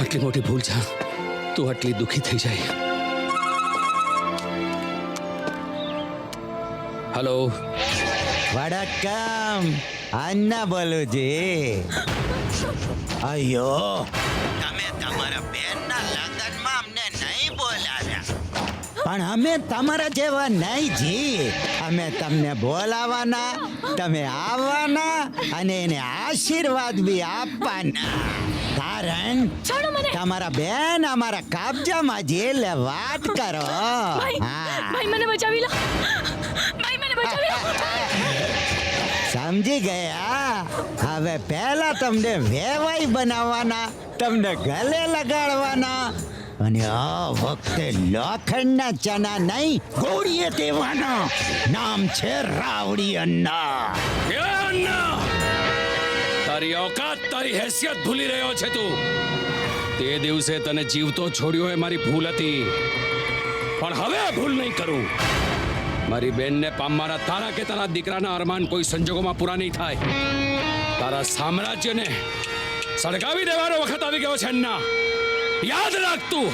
આટલી મોટી ભૂલ છે તું આટલી દુઃખી થઈ જાય. હેલો, વડક્કમ, અન્ના બોલું જી. અયો, તમે તમારા બેનના લગ્નમાં અમને નહીં બોલાવ્યા, પણ અમે તમારા જેવા નહીં જી. અમે તમને બોલાવાના, તમે આવવાના અને એને આશીર્વાદ બી આપવાના. કારણ છોડો મને. તમારા બેન અમારા કબજામાં જે એટલે વાત કરો. ભાઈ મને બચાવી લો. ભાઈ મને બચાવી લો. સમજી ગયા? હવે પહેલા તમને વેવાઈ બનાવવાના, તમને ગલે લગાડવાના અને આ વખતે લોખંડના ચના નહીં ગોળીએ દેવાના. નામ છે રાવડી અન્ના. એ અન્ના! તારી औकात, તારી હેસિયત ભૂલી રહ્યો છે તું. તે દિવસે તને જીવતો છોડ્યો એ મારી ભૂલ હતી, પણ હવે આ ભૂલ નહીં કરું. મારી બેનને પામવાના તારા કે તારા દીકરાના અરમાન કોઈ સંજોગોમાં પૂરા નહીં થાય. તારા સામ્રાજ્યને સળગાવી દેવાનો વખત આવી ગયો છે અન્ના. યાદ રાખ તું.